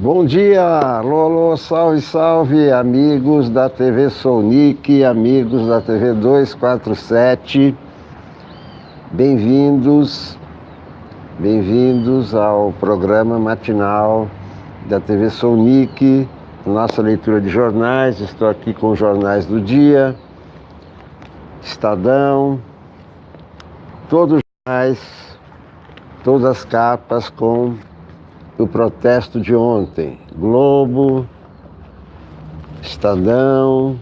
Bom dia, Lolo, salve, salve, amigos da TV Sonic, amigos da TV 247, bem-vindos ao programa matinal da TV Sonic, nossa leitura de jornais. Estou aqui com os jornais do dia, Estadão, todos os jornais, todas as capas com o protesto de ontem. Globo, Estadão,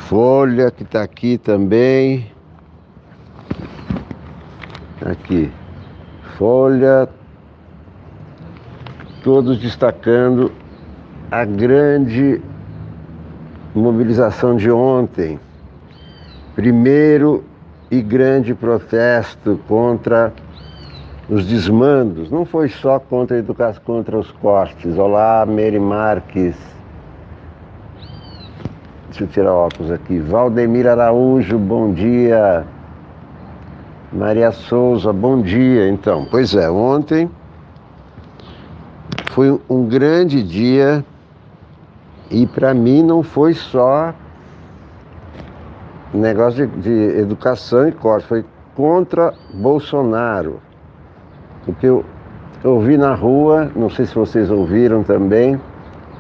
Folha, que está aqui também. Aqui, Folha, todos destacando a grande mobilização de ontem. Primeiro e grande protesto contra os desmandos. Não foi só contra a educação, contra os cortes. Olá, Mery Marques. Deixa eu tirar óculos aqui. Valdemir Araújo, bom dia. Maria Souza, bom dia. Então, pois é, ontem foi um grande dia e para mim não foi só negócio de educação e corte, foi contra Bolsonaro. Porque eu ouvi na rua, não sei se vocês ouviram também,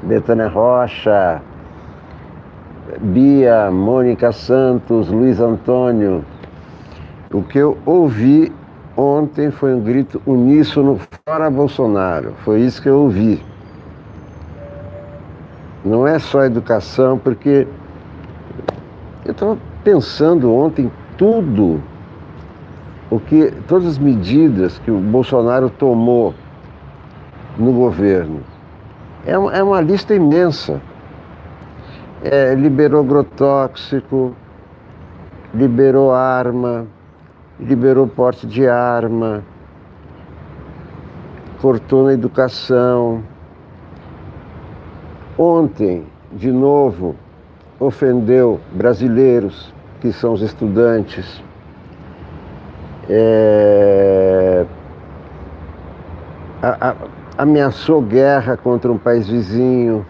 Betânia Rocha, Bia, Mônica Santos, Luiz Antônio. O que eu ouvi ontem foi um grito uníssono fora Bolsonaro. Foi isso que eu ouvi. Não é só educação, porque eu estava pensando ontem tudo. Todas as medidas que o Bolsonaro tomou no governo, é uma lista imensa. Liberou agrotóxico, liberou arma, liberou porte de arma, cortou na educação. Ontem, de novo, ofendeu brasileiros, que são os estudantes. Ameaçou guerra contra um país vizinho.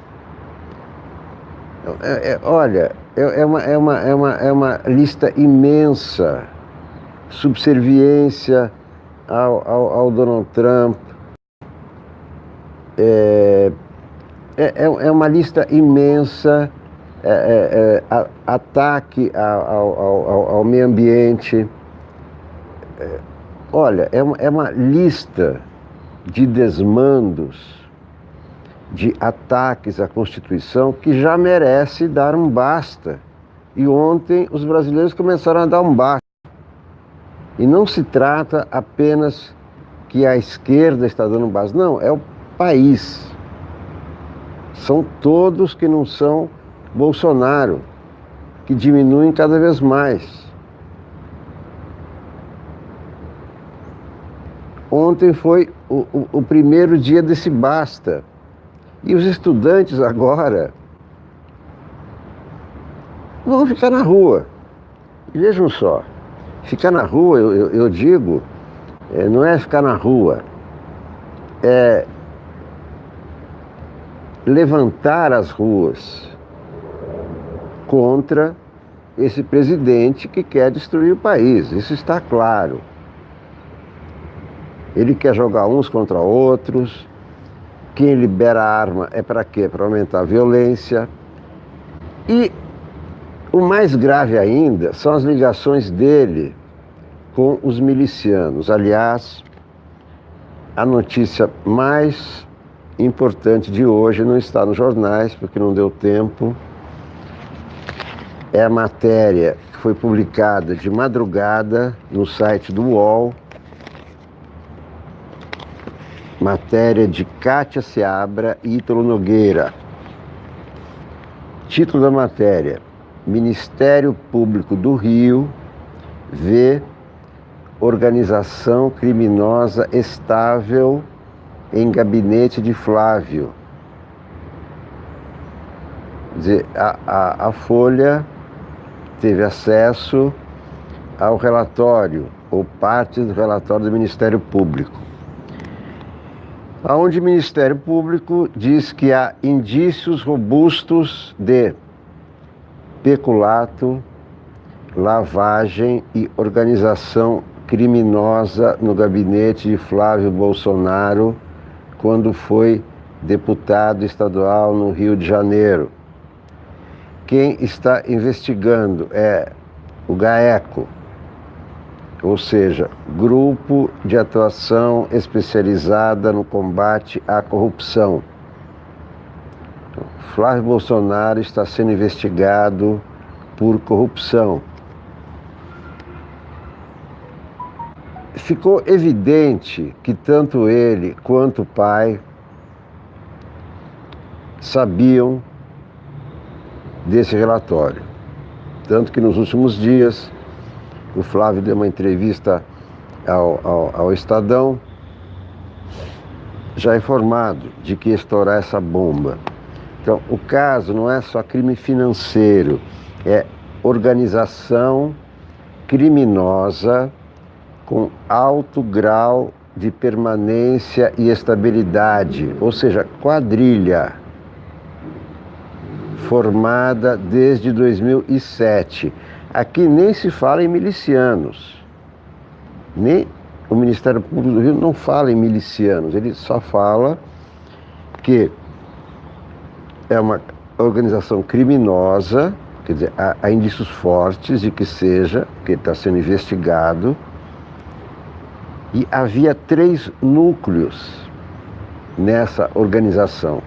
Olha, é uma lista imensa. Subserviência ao Donald Trump. É uma lista imensa. Ataque ao meio ambiente. Olha, é uma lista de desmandos, de ataques à Constituição que já merece dar um basta. E ontem os brasileiros começaram a dar um basta. E não se trata apenas que a esquerda está dando um basta, não, é o país. São todos que não são Bolsonaro, que diminuem cada vez mais. Ontem foi o primeiro dia desse basta. E os estudantes agora vão ficar na rua. E vejam só, ficar na rua, eu digo, não é ficar na rua, é levantar as ruas contra esse presidente que quer destruir o país. Isso está claro. Ele quer jogar uns contra outros. Quem libera a arma é para quê? Para aumentar a violência. E o mais grave ainda são as ligações dele com os milicianos. Aliás, a notícia mais importante de hoje não está nos jornais, porque não deu tempo. É a matéria que foi publicada de madrugada no site do UOL. Matéria de Kátia Seabra e Ítalo Nogueira. Título da matéria: Ministério Público do Rio vê organização criminosa estável em gabinete de Flávio. Quer dizer, a Folha teve acesso ao relatório, ou parte do relatório do Ministério Público. onde o Ministério Público diz que há indícios robustos de peculato, lavagem e organização criminosa no gabinete de Flávio Bolsonaro quando foi deputado estadual no Rio de Janeiro. Quem está investigando é o GAECO, ou seja, Grupo de Atuação Especializada no Combate à Corrupção. Flávio Bolsonaro está sendo investigado por corrupção. Ficou evidente que tanto ele quanto o pai sabiam desse relatório. Tanto que nos últimos dias o Flávio deu uma entrevista ao Estadão, já informado de que ia estourar essa bomba. Então, o caso não é só crime financeiro, é organização criminosa com alto grau de permanência e estabilidade, ou seja, quadrilha, formada desde 2007. Aqui nem se fala em milicianos, nem o Ministério Público do Rio não fala em milicianos, ele só fala que é uma organização criminosa, quer dizer, há indícios fortes de que seja, que está sendo investigado, e havia 3 núcleos nessa organização,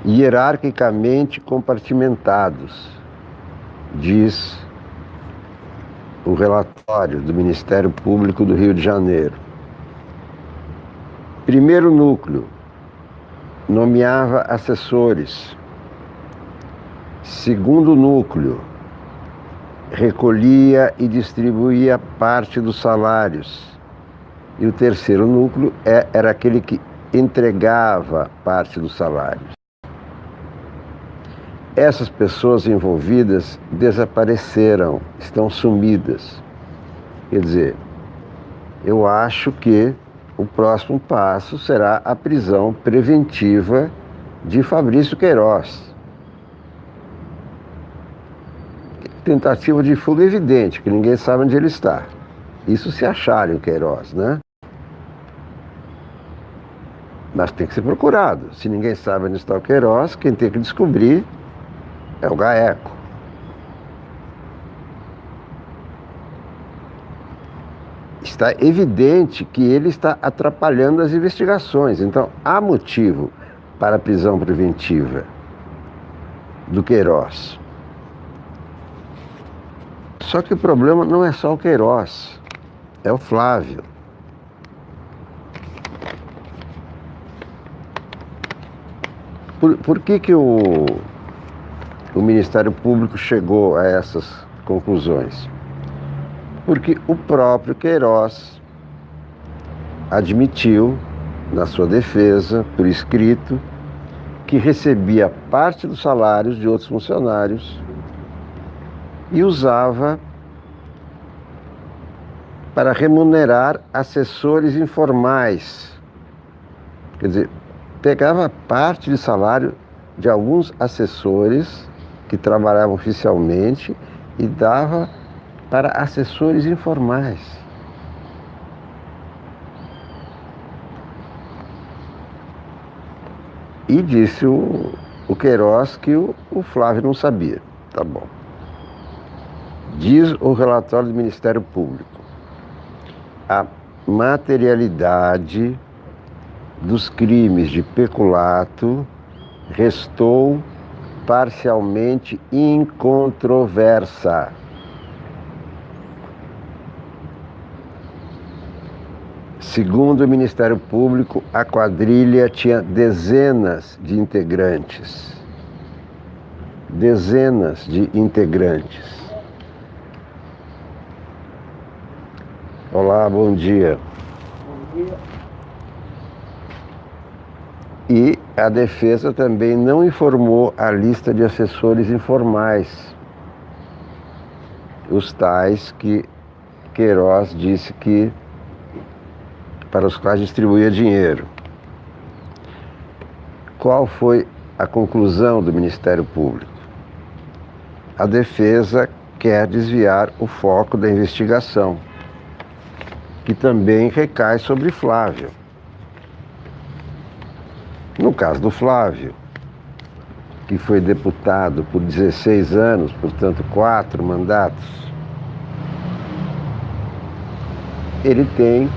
hierarquicamente compartimentados, diz o relatório do Ministério Público do Rio de Janeiro. Primeiro núcleo, nomeava assessores. Segundo núcleo, recolhia e distribuía parte dos salários. E o terceiro núcleo era aquele que entregava parte dos salários. Essas pessoas envolvidas desapareceram, estão sumidas. Quer dizer, eu acho que o próximo passo será a prisão preventiva de Fabrício Queiroz. Tentativa de fuga evidente, que ninguém sabe onde ele está. Isso se acharem o Queiroz, né? Mas tem que ser procurado. Se ninguém sabe onde está o Queiroz, quem tem que descobrir é o GAECO. Está evidente que ele está atrapalhando as investigações. Então, há motivo para a prisão preventiva do Queiroz. Só que o problema não é só o Queiroz, é o Flávio. Por que o Ministério Público chegou a essas conclusões? Porque o próprio Queiroz admitiu, na sua defesa, por escrito, que recebia parte dos salários de outros funcionários e usava para remunerar assessores informais. Quer dizer, pegava parte de salário de alguns assessores que trabalhavam oficialmente e dava para assessores informais. E disse o Queiroz que o Flávio não sabia. Tá bom. Diz o relatório do Ministério Público: a materialidade dos crimes de peculato restou parcialmente incontroversa. Segundo o Ministério Público, a quadrilha tinha dezenas de integrantes. Dezenas de integrantes. Olá, bom dia. Bom dia. E a defesa também não informou a lista de assessores informais, os tais que Queiroz disse que para os quais distribuía dinheiro. Qual foi a conclusão do Ministério Público? A defesa quer desviar o foco da investigação, que também recai sobre Flávio. No caso do Flávio, que foi deputado por 16 anos, portanto 4 mandatos, ele tem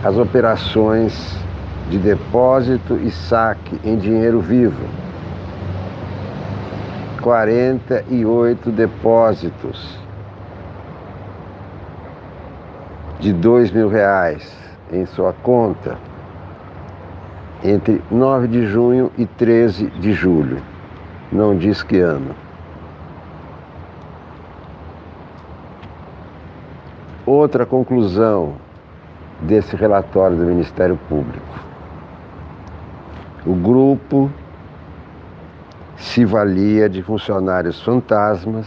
as operações de depósito e saque em dinheiro vivo. 48 depósitos de R$2.000 em sua conta entre 9 de junho e 13 de julho. Não diz que ano. Outra conclusão desse relatório do Ministério Público. O grupo se valia de funcionários fantasmas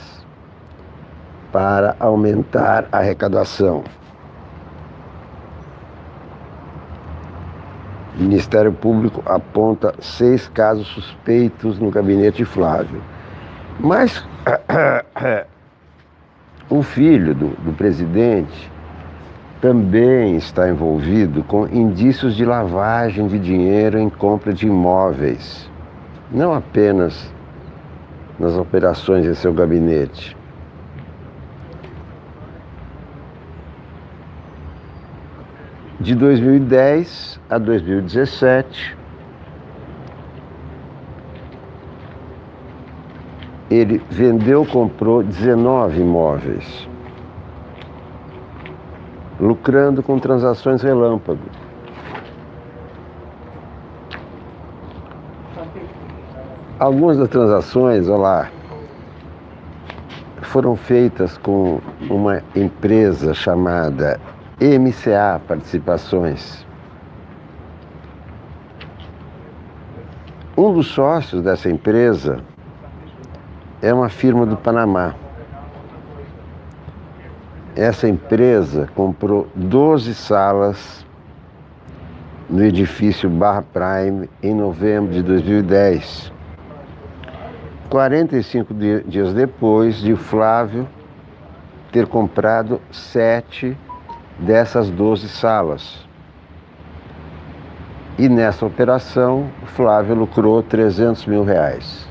para aumentar a arrecadação. O Ministério Público aponta 6 casos suspeitos no gabinete de Flávio. Mas o filho do presidente também está envolvido com indícios de lavagem de dinheiro em compra de imóveis, não apenas nas operações em seu gabinete. De 2010 a 2017, ele vendeu, comprou 19 imóveis, lucrando com transações relâmpago. Algumas das transações, olha lá, foram feitas com uma empresa chamada MCA Participações. Um dos sócios dessa empresa é uma firma do Panamá. Essa empresa comprou 12 salas no edifício Barra Prime em novembro de 2010. 45 dias depois de Flávio ter comprado 7 dessas 12 salas. E nessa operação, Flávio lucrou R$300.000.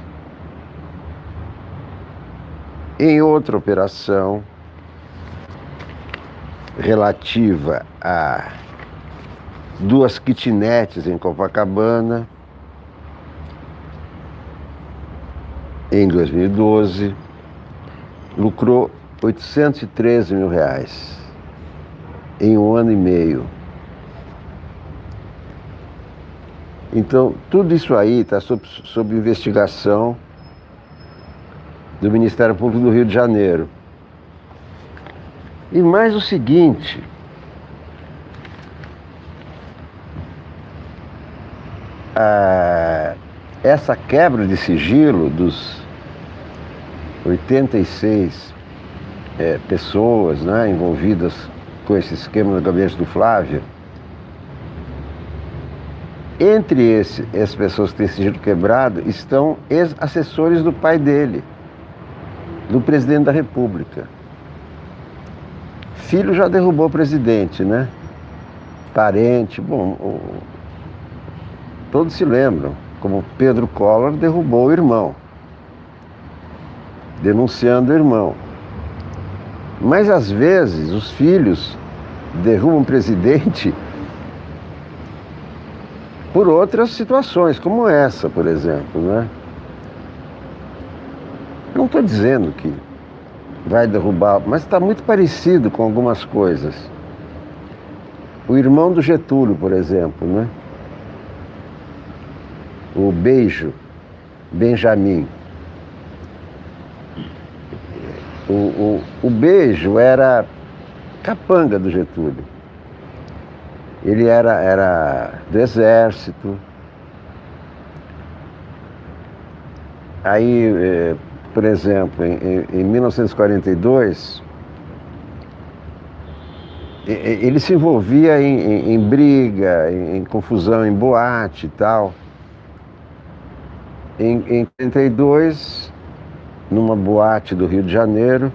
Em outra operação, relativa a 2 kitnets em Copacabana, em 2012, lucrou R$813.000 em 1 ano e meio. Então, tudo isso aí está sob investigação do Ministério Público do Rio de Janeiro. E mais o seguinte, essa quebra de sigilo dos 86 pessoas, né, envolvidas com esse esquema no gabinete do Flávio, entre essas pessoas que têm sigilo quebrado estão ex-assessores do pai dele, do presidente da República. Filho já derrubou o presidente, né? Parente, bom, todos se lembram, como Pedro Collor derrubou o irmão, denunciando o irmão. Mas às vezes os filhos derrubam o presidente por outras situações, como essa, por exemplo, né? Não estou dizendo que vai derrubar, mas está muito parecido com algumas coisas. O irmão do Getúlio, por exemplo, né? O Beijo, Benjamin. O Beijo era capanga do Getúlio. Ele era do exército. Aí, por exemplo, em 1942, ele se envolvia em briga, em confusão, em boate e tal. Em 32, numa boate do Rio de Janeiro,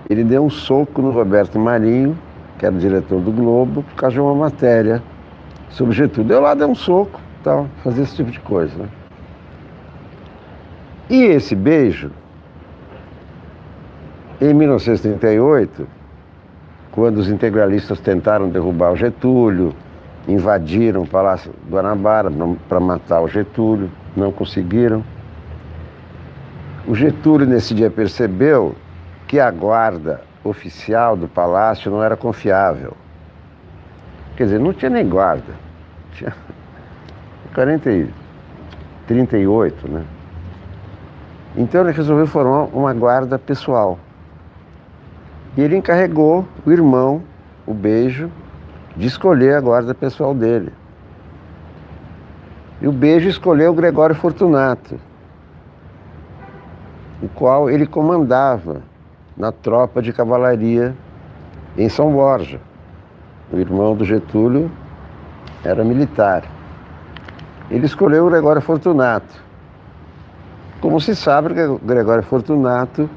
ele deu um soco no Roberto Marinho, que era o diretor do Globo, por causa de uma matéria sobre Getúlio. Deu lá, deu um soco, tal, fazia esse tipo de coisa, né? E esse beijo, em 1938, quando os integralistas tentaram derrubar o Getúlio, invadiram o Palácio Guanabara para matar o Getúlio, não conseguiram. O Getúlio, nesse dia, percebeu que a guarda oficial do palácio não era confiável. Quer dizer, não tinha nem guarda. Tinha 38, né? Então ele resolveu formar uma guarda pessoal. E ele encarregou o irmão, o Beijo, de escolher a guarda pessoal dele. E o Beijo escolheu o Gregório Fortunato, o qual ele comandava na tropa de cavalaria em São Borja. O irmão do Getúlio era militar. Ele escolheu o Gregório Fortunato. Como se sabe, o Gregório Fortunato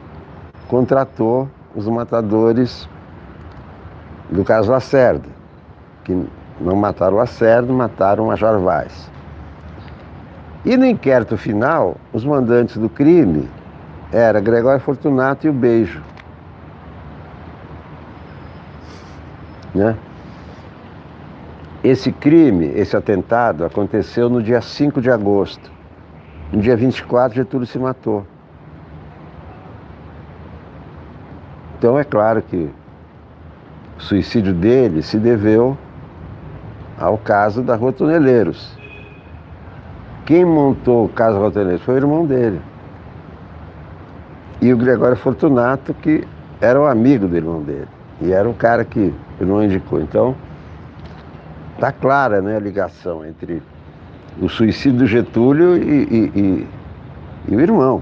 contratou os matadores do caso Lacerda, que não mataram o Lacerda, mataram o Major Vaz. E no inquérito final, os mandantes do crime eram Gregório Fortunato e o Beijo. Né? Esse crime, esse atentado, aconteceu no dia 5 de agosto. No dia 24, Getúlio se matou. Então é claro que o suicídio dele se deveu ao caso da Rua Toneleiros. Quem montou o caso da Rua Toneleiros foi o irmão dele. E o Gregório Fortunato, que era o amigo do irmão dele. E era o cara que o irmão indicou. Então, está clara, né, a ligação entre o suicídio do Getúlio e o irmão.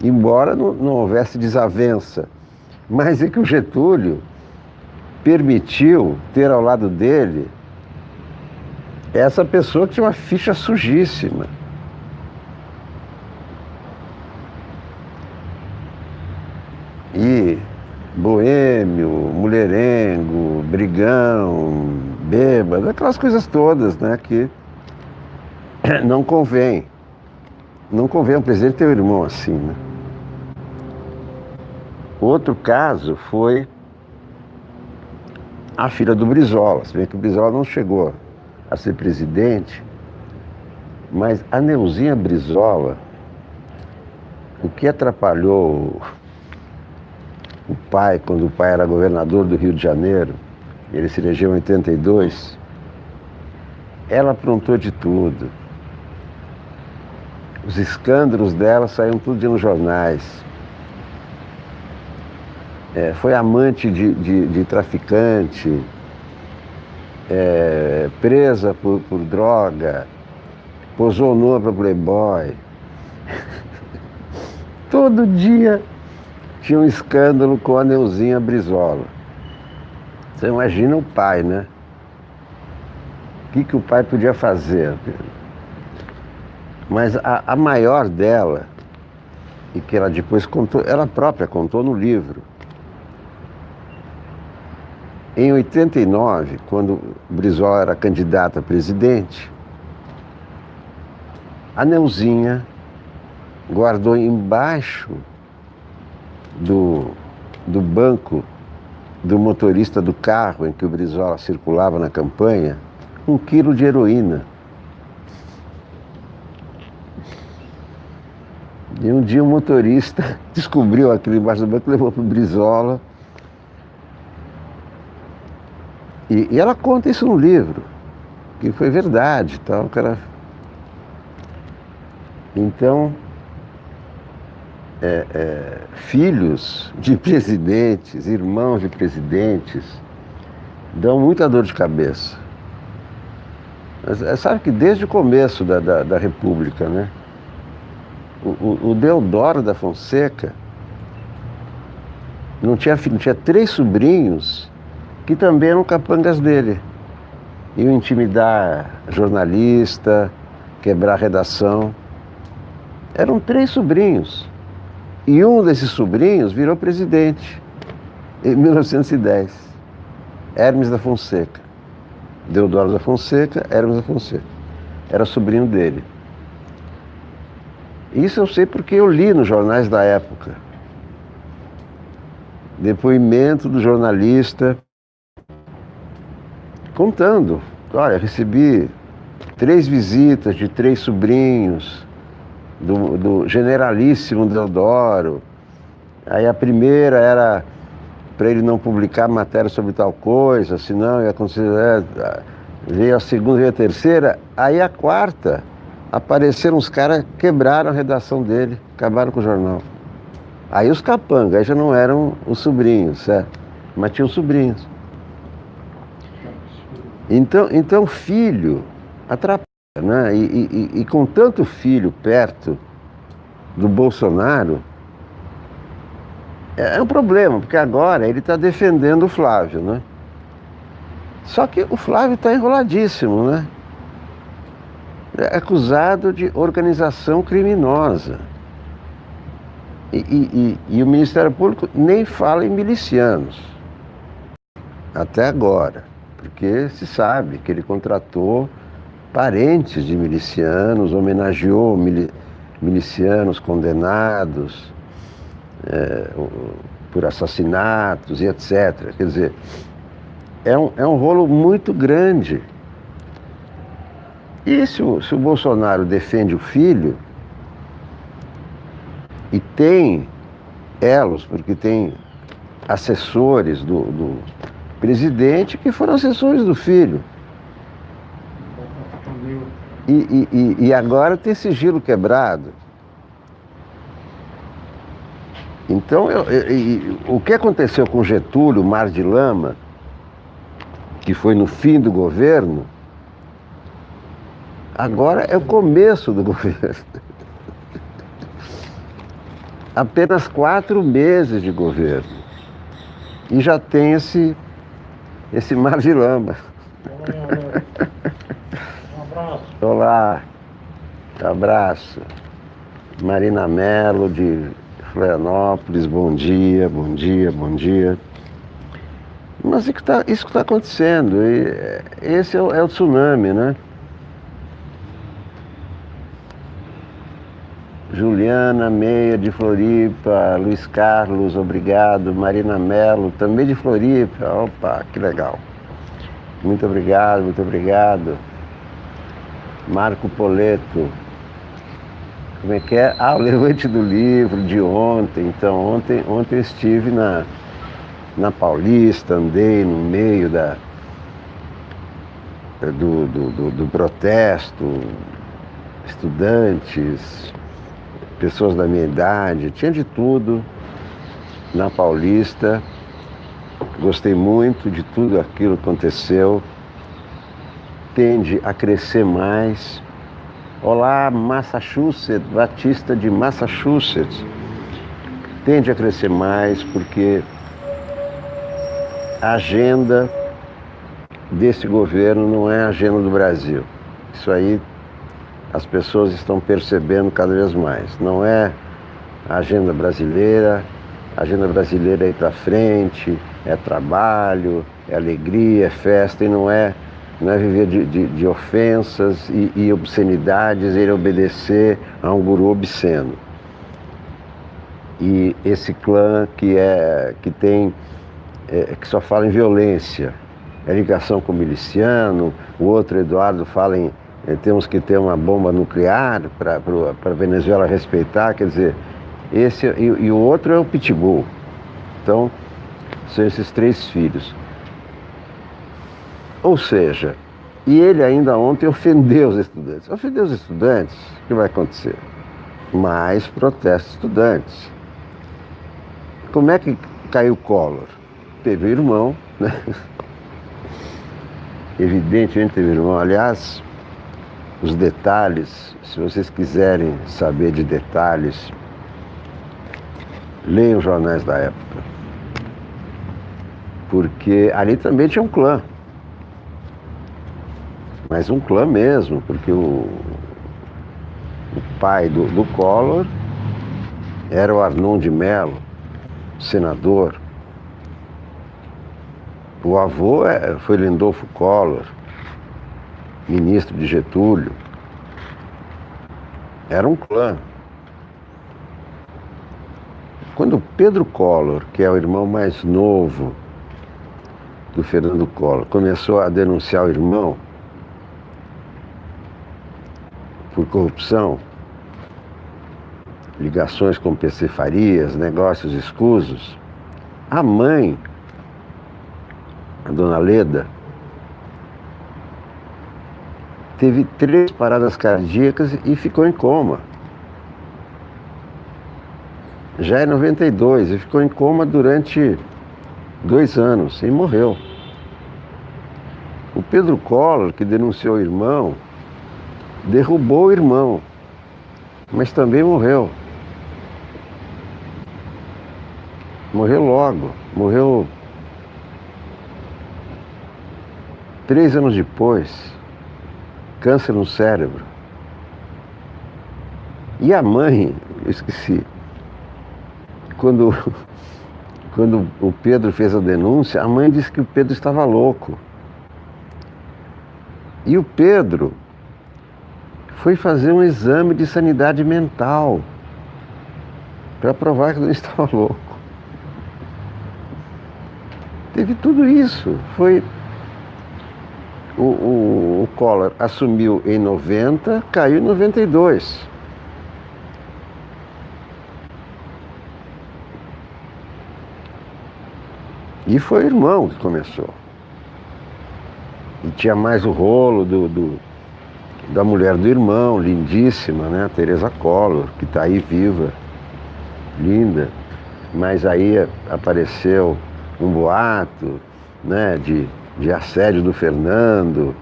Embora não houvesse desavença. Mas é que o Getúlio permitiu ter ao lado dele essa pessoa que tinha uma ficha sujíssima. E boêmio, mulherengo, brigão, bêbado, aquelas coisas todas, né, que não convém. Não convém um presidente ter um irmão assim, né? Outro caso foi a filha do Brizola. Se bem que o Brizola não chegou a ser presidente, mas a Neuzinha Brizola, o que atrapalhou o pai, quando o pai era governador do Rio de Janeiro, ele se elegeu em 82, ela aprontou de tudo. Os escândalos dela saíram tudo nos jornais. Foi amante de traficante, presa por droga, posou nua para Playboy. Todo dia tinha um escândalo com a Neuzinha Brizola. Você imagina o pai, né? O que o pai podia fazer? Mas a maior dela, e que ela depois contou, ela própria contou no livro. Em 89, quando Brizola era candidata a presidente, a Neuzinha guardou embaixo do banco do motorista do carro em que o Brizola circulava na campanha 1 quilo de heroína. E um dia o motorista descobriu aquilo embaixo do banco e levou para o Brizola. E ela conta isso no livro, que foi verdade, tal, cara. Então, filhos de presidentes, irmãos de presidentes, dão muita dor de cabeça. Mas, sabe que desde o começo da República, né? O Deodoro da Fonseca, não tinha filho, tinha 3 sobrinhos que também eram capangas dele. Iam intimidar jornalista, quebrar redação. Eram 3 sobrinhos. E um desses sobrinhos virou presidente em 1910. Hermes da Fonseca. Deodoro da Fonseca, Hermes da Fonseca. Era sobrinho dele. Isso eu sei porque eu li nos jornais da época. Depoimento do jornalista contando. Olha, recebi 3 visitas de 3 sobrinhos do generalíssimo Deodoro. Aí a primeira era para ele não publicar matéria sobre tal coisa, senão ia acontecer. Veio a segunda, veio a terceira. Aí a quarta, apareceram uns caras, quebraram a redação dele, acabaram com o jornal. Aí os capangas, aí já não eram os sobrinhos, certo? Mas tinham sobrinhos. Então filho atrapalha, né? E com tanto filho perto do Bolsonaro, é um problema, porque agora ele está defendendo o Flávio, né? Só que o Flávio está enroladíssimo, né? É acusado de organização criminosa. E o Ministério Público nem fala em milicianos, até agora, porque se sabe que ele contratou parentes de milicianos, homenageou milicianos condenados por assassinatos e etc. Quer dizer, é um rolo muito grande. E se o Bolsonaro defende o filho, e tem elos, porque tem assessores do presidente que foram assessores do filho. E agora tem sigilo quebrado. Então, o que aconteceu com Getúlio, Mar de Lama, que foi no fim do governo, agora é o começo do governo. Apenas 4 meses de governo. E já tem esse Mar de Lama. Um abraço. Olá, abraço. Marina Mello, de Florianópolis, bom dia, bom dia, bom dia. Mas isso que está acontecendo, e esse é o tsunami, né? Juliana Meia, de Floripa, Luiz Carlos, obrigado. Marina Mello, também de Floripa. Opa, que legal. Muito obrigado, muito obrigado. Marco Poleto. Como é que é? O Levante do Livro, de ontem. Então, ontem eu estive na Paulista, andei no meio do protesto, estudantes, pessoas da minha idade, tinha de tudo na Paulista. Gostei muito de tudo aquilo que aconteceu. Tende a crescer mais. Olá, Massachusetts, Batista de Massachusetts. Tende a crescer mais porque a agenda desse governo não é a agenda do Brasil. Isso aí as pessoas estão percebendo cada vez mais. Não é a agenda brasileira é ir para frente, é trabalho, é alegria, é festa, e não é viver de ofensas e obscenidades, ele obedecer a um guru obsceno. E esse clã que só fala em violência, é ligação com o miliciano, o outro Eduardo fala em temos que ter uma bomba nuclear para a Venezuela respeitar, quer dizer, esse e o outro é o Pitbull. Então, são esses 3 filhos. Ou seja, e ele ainda ontem ofendeu os estudantes. Ofendeu os estudantes, o que vai acontecer? Mais protestos estudantes. Como é que caiu o Collor? Teve irmão, né? Evidentemente teve irmão. Aliás, os detalhes, se vocês quiserem saber de detalhes, leiam os jornais da época. porque ali também tinha um clã. Mas um clã mesmo, porque o pai do Collor era o Arnon de Mello, senador. O avô foi Lindolfo Collor, ministro de Getúlio. Era um clã. Quando Pedro Collor, que é o irmão mais novo do Fernando Collor, começou a denunciar o irmão por corrupção, ligações com PC Farias, negócios escusos, a mãe, a dona Leda, teve 3 paradas cardíacas e ficou em coma. Já em 92, e ficou em coma durante 2 anos e morreu. O Pedro Collor, que denunciou o irmão, derrubou o irmão, mas também morreu. Morreu logo, morreu 3 anos depois, câncer no cérebro. E a mãe, eu esqueci, quando o Pedro fez a denúncia, a mãe disse que o Pedro estava louco. E o Pedro foi fazer um exame de sanidade mental para provar que não estava louco. Teve tudo isso. Foi o Collor assumiu em 90, caiu em 92. E foi o irmão que começou. E tinha mais o rolo da mulher do irmão, lindíssima, né? A Teresa Collor, que está aí viva, linda. Mas aí apareceu um boato, né, de assédio do Fernando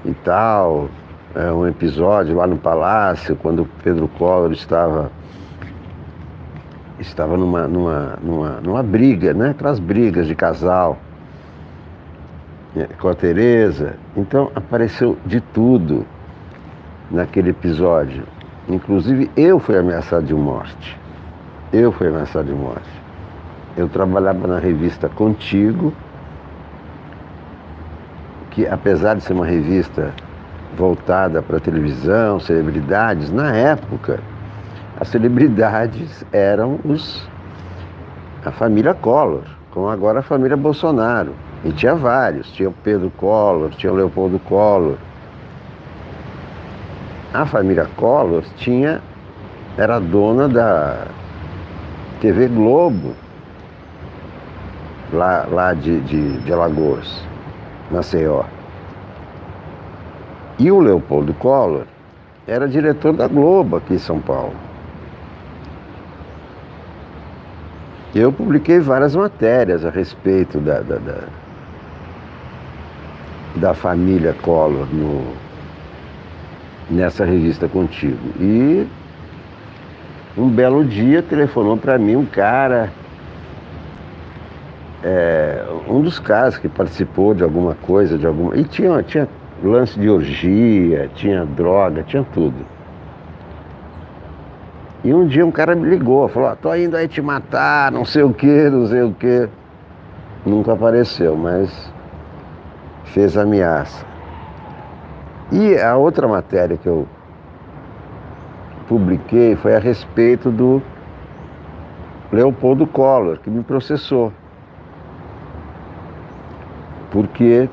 e tal. Um episódio lá no Palácio, quando o Pedro Collor estava numa briga, né? Aquelas brigas de casal com a Teresa. Então apareceu de tudo naquele episódio. Inclusive eu fui ameaçado de morte. Eu fui ameaçado de morte. Eu trabalhava na revista Contigo, que apesar de ser uma revista voltada para televisão, celebridades, na época as celebridades eram a família Collor, como agora a família Bolsonaro. E tinha vários, tinha o Pedro Collor, tinha o Leopoldo Collor. A família Collor era dona da TV Globo, lá de Alagoas, Maceió. E o Leopoldo Collor era diretor da Globo aqui em São Paulo. Eu publiquei várias matérias a respeito da família Collor nessa revista Contigo. E um belo dia telefonou para mim um cara, um dos caras que participou de alguma coisa, e tinha lance de orgia, tinha droga, tinha tudo. E um dia um cara me ligou, falou, tô indo aí te matar, não sei o que. Nunca apareceu, mas fez ameaça. E a outra matéria que eu publiquei foi a respeito do Leopoldo Collor, que me processou. Porque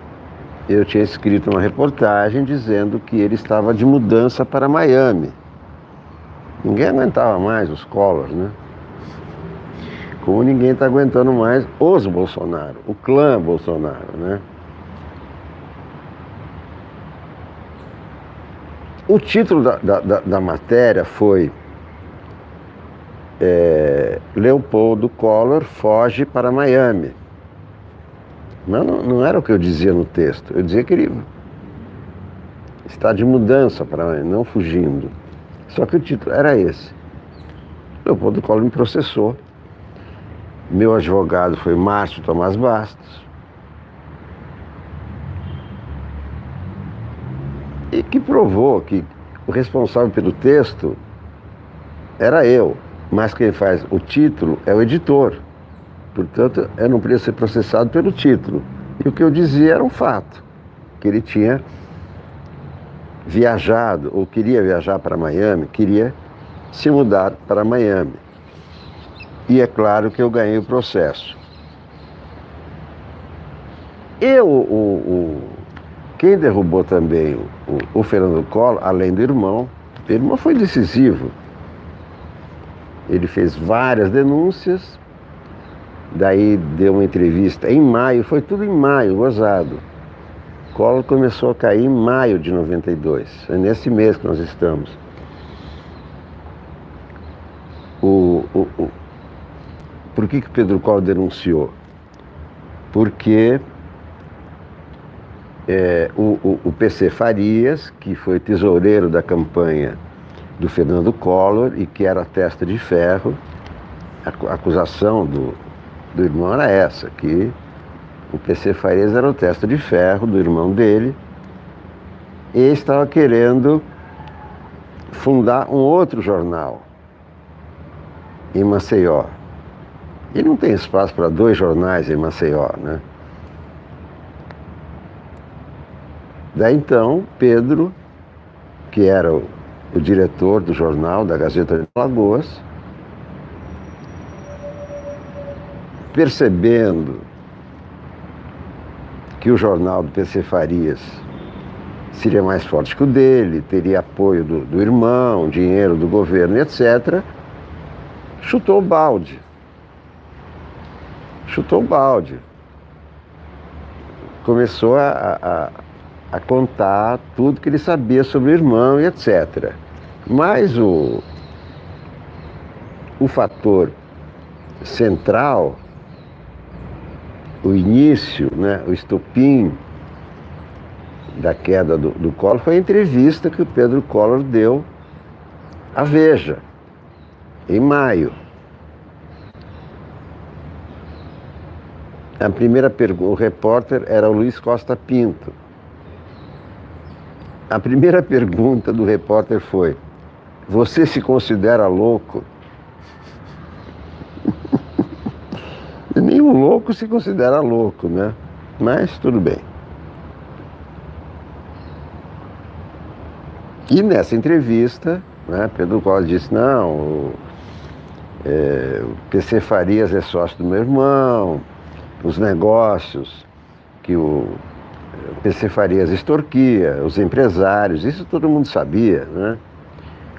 eu tinha escrito uma reportagem dizendo que ele estava de mudança para Miami. Ninguém aguentava mais os Collor, né? Como ninguém está aguentando mais os Bolsonaro, o clã Bolsonaro, né? O título da matéria foi Leopoldo Collor foge para Miami. Mas não era o que eu dizia no texto. Eu dizia que ele está de mudança para Miami, não fugindo. Só que o título era esse. Leopoldo Collor me processou. Meu advogado foi Márcio Tomás Bastos. que provou que o responsável pelo texto era eu, mas quem faz o título é o editor. Portanto, eu não podia ser processado pelo título. E o que eu dizia era um fato, que ele tinha viajado, ou queria viajar para Miami, queria se mudar para Miami. E é claro que eu ganhei o processo. Quem derrubou também o Fernando Collor, além do irmão, o irmão foi decisivo. Ele fez várias denúncias, daí deu uma entrevista em maio, foi tudo em maio, gozado. Collor começou a cair em maio de 92, é nesse mês que nós estamos. Por que Pedro Collor denunciou? Porque o PC Farias, que foi tesoureiro da campanha do Fernando Collor e que era testa de ferro, a acusação do irmão era essa, que o PC Farias era o testa de ferro do irmão dele e estava querendo fundar um outro jornal em Maceió. E não tem espaço para 2 jornais em Maceió, né? Daí então, Pedro, que era o diretor do jornal, da Gazeta de Alagoas, percebendo que o jornal do PC Farias seria mais forte que o dele, teria apoio do irmão, dinheiro do governo, etc., chutou o balde. Chutou o balde. Começou a contar tudo que ele sabia sobre o irmão e etc. Mas o fator central, o início, né, o estopim da queda do Collor foi a entrevista que o Pedro Collor deu à Veja, em maio. A primeira pergunta, o repórter era o Luiz Costa Pinto. A primeira pergunta do repórter foi: você se considera louco? Nenhum louco se considera louco, né? Mas tudo bem. E nessa entrevista, né, Pedro Collor disse: não, o PC Farias é sócio do meu irmão, os negócios que o PC Farias extorquia, os empresários, isso todo mundo sabia, né?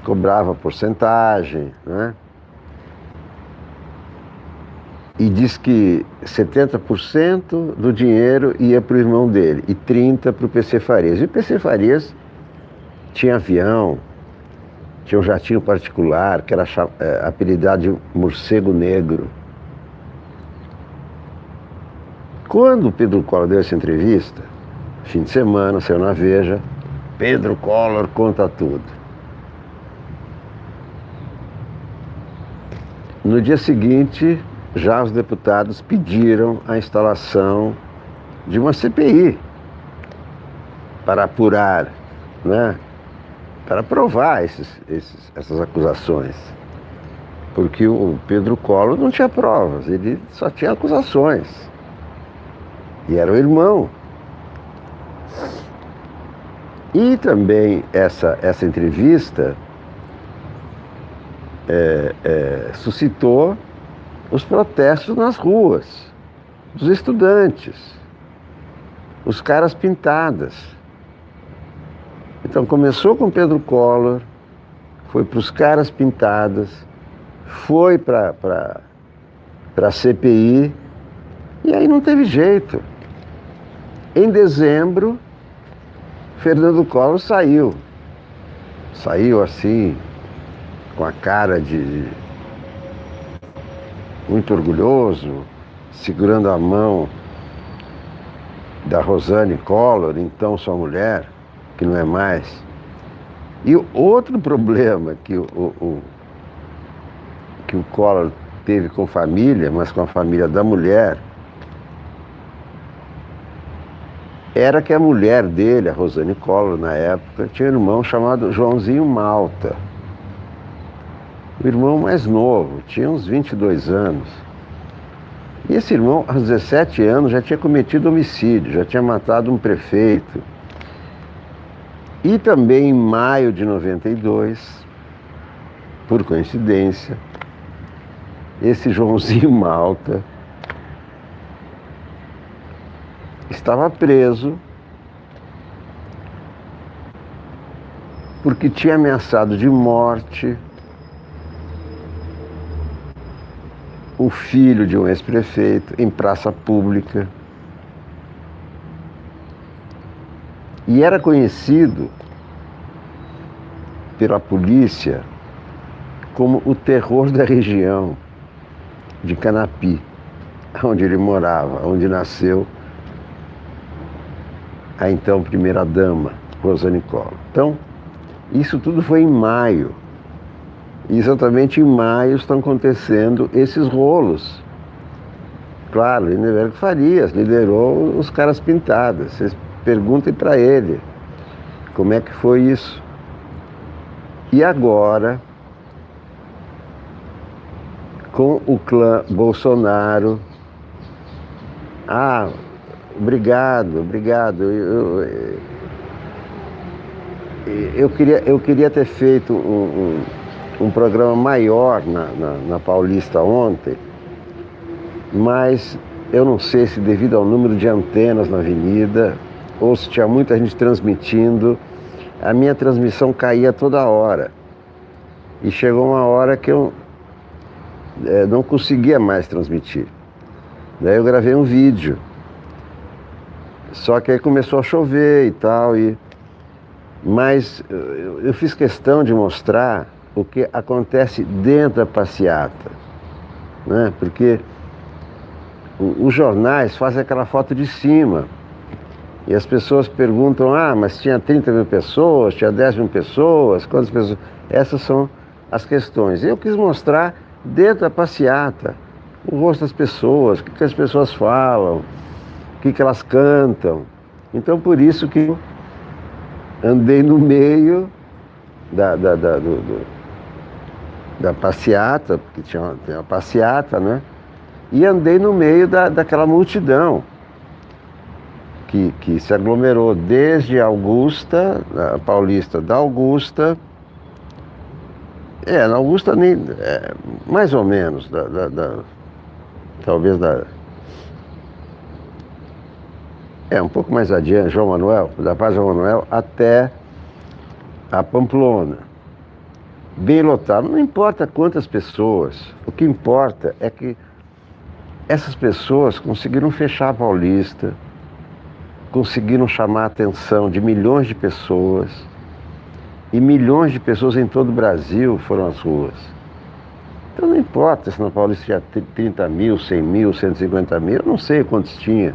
Cobrava porcentagem, né? E diz que 70% do dinheiro ia para o irmão dele e 30% para o PC Farias. E o PC Farias tinha avião, tinha um jatinho particular, que era apelidado de Morcego Negro. Quando o Pedro Collor deu essa entrevista, fim de semana, saiu na Veja, Pedro Collor conta tudo. No dia seguinte, já os deputados pediram a instalação de uma CPI para apurar, né, para provar essas acusações. Porque o Pedro Collor não tinha provas, ele só tinha acusações. E era o irmão. E também essa entrevista suscitou os protestos nas ruas, dos estudantes, os caras pintadas. Então começou com Pedro Collor, foi para os caras pintadas, foi para a CPI, e aí não teve jeito. Em dezembro, Fernando Collor saiu assim, com a cara de muito orgulhoso, segurando a mão da Rosane Collor, então sua mulher, que não é mais. E outro problema que o Collor teve com família, mas com a família da mulher, era que a mulher dele, a Rosane Collor, na época, tinha um irmão chamado Joãozinho Malta. O irmão mais novo, tinha uns 22 anos. E esse irmão, aos 17 anos, já tinha cometido homicídio, já tinha matado um prefeito. E também em maio de 92, por coincidência, esse Joãozinho Malta estava preso porque tinha ameaçado de morte o filho de um ex-prefeito em praça pública. E era conhecido pela polícia como o terror da região de Canapi, onde ele morava, onde nasceu a então primeira-dama, Rosane Collor. Então, isso tudo foi em maio. E exatamente em maio estão acontecendo esses rolos. Claro, Lindenberg Farias liderou os Caras Pintadas. Vocês perguntem para ele como é que foi isso. E agora, com o clã Bolsonaro... Obrigado. Eu queria ter feito um programa maior na Paulista ontem, mas eu não sei se devido ao número de antenas na avenida, ou se tinha muita gente transmitindo, a minha transmissão caía toda hora. E chegou uma hora que eu não conseguia mais transmitir. Daí eu gravei um vídeo. Só que aí começou a chover e tal, mas eu fiz questão de mostrar o que acontece dentro da passeata, né? Porque os jornais fazem aquela foto de cima e as pessoas perguntam, mas tinha 30 mil pessoas, tinha 10 mil pessoas, quantas pessoas? Essas são as questões. Eu quis mostrar dentro da passeata o rosto das pessoas, o que as pessoas falam, o que elas cantam. Então, por isso que eu andei no meio da passeata, porque tem uma passeata, né? E andei no meio daquela multidão que se aglomerou desde Augusta, a Paulista da Augusta, na Augusta nem, mais ou menos, talvez um pouco mais adiante, João Manuel, da Paz João Manuel, até a Pamplona. Bem lotado, não importa quantas pessoas, o que importa é que essas pessoas conseguiram fechar a Paulista, conseguiram chamar a atenção de milhões de pessoas, e milhões de pessoas em todo o Brasil foram às ruas. Então não importa se na Paulista tinha 30 mil, 100 mil, 150 mil, eu não sei quantos tinha.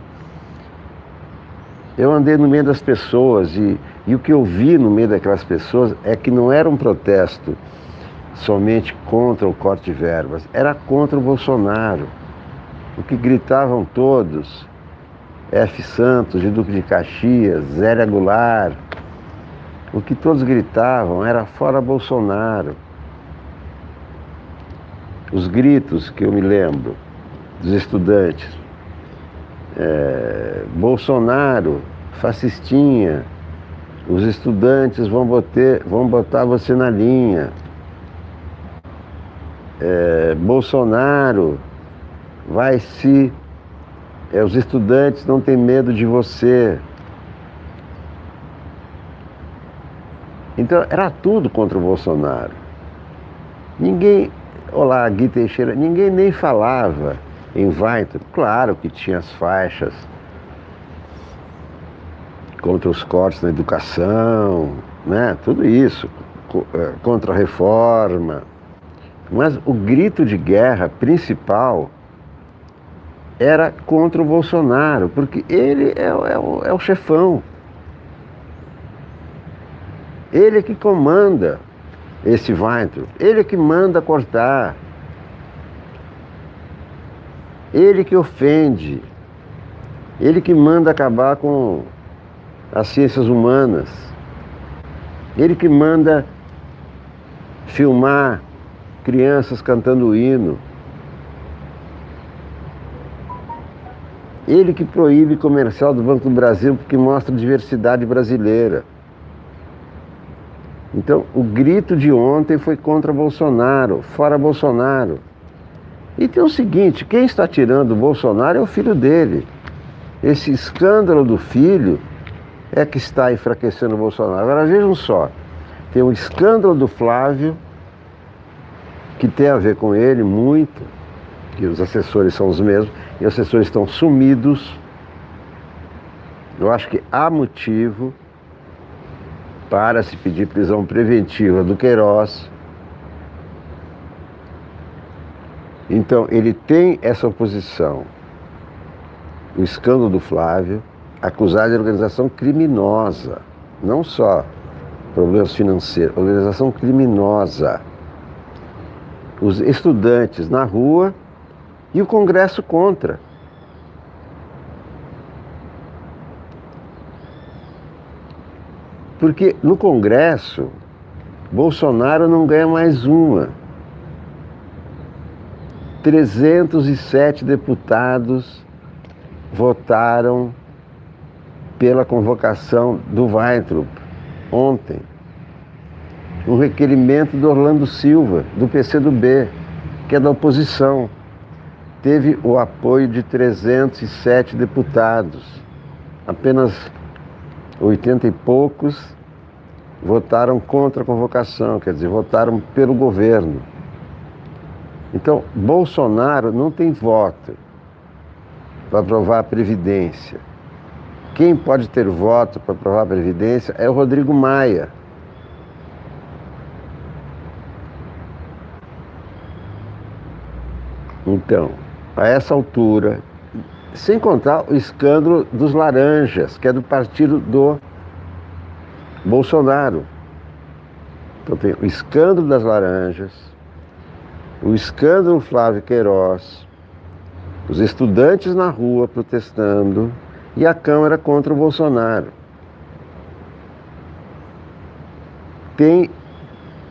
Eu andei no meio das pessoas e o que eu vi no meio daquelas pessoas é que não era um protesto somente contra o corte de verbas, era contra o Bolsonaro. O que gritavam todos, F. Santos, de Duque de Caxias, Zélia Goulart, o que todos gritavam era fora Bolsonaro. Os gritos que eu me lembro dos estudantes, Bolsonaro, fascistinha, os estudantes vão botar você na linha, Bolsonaro vai se... os estudantes não têm medo de você. Então era tudo contra o Bolsonaro. Ninguém, olá, Gui Teixeira, ninguém nem falava em Weintraub. Claro que tinha as faixas contra os cortes na educação, né? Tudo isso, contra a reforma. Mas o grito de guerra principal era contra o Bolsonaro, porque ele é o chefão. Ele é que comanda esse Weintraub, ele é que manda cortar, ele que ofende, ele que manda acabar com as ciências humanas. Ele que manda filmar crianças cantando o hino. Ele que proíbe comercial do Banco do Brasil porque mostra a diversidade brasileira. Então, o grito de ontem foi contra Bolsonaro, fora Bolsonaro. E tem o seguinte, quem está tirando o Bolsonaro é o filho dele. Esse escândalo do filho é que está enfraquecendo o Bolsonaro. Agora vejam só, tem o escândalo do Flávio, que tem a ver com ele muito, que os assessores são os mesmos, e os assessores estão sumidos. Eu acho que há motivo para se pedir prisão preventiva do Queiroz. Então, ele tem essa oposição, o escândalo do Flávio, acusado de organização criminosa, não só problemas financeiros, organização criminosa. Os estudantes na rua e o Congresso contra. Porque no Congresso, Bolsonaro não ganha mais uma. 307 deputados votaram pela convocação do Weintraub ontem. Um requerimento do Orlando Silva, do PCdoB, que é da oposição. Teve o apoio de 307 deputados. Apenas 80 e poucos votaram contra a convocação, quer dizer, votaram pelo governo. Então, Bolsonaro não tem voto para aprovar a Previdência. Quem pode ter voto para aprovar a Previdência é o Rodrigo Maia. Então, a essa altura, sem contar o escândalo dos laranjas, que é do partido do Bolsonaro. Então tem o escândalo das laranjas, o escândalo Flávio Queiroz, os estudantes na rua protestando e a Câmara contra o Bolsonaro.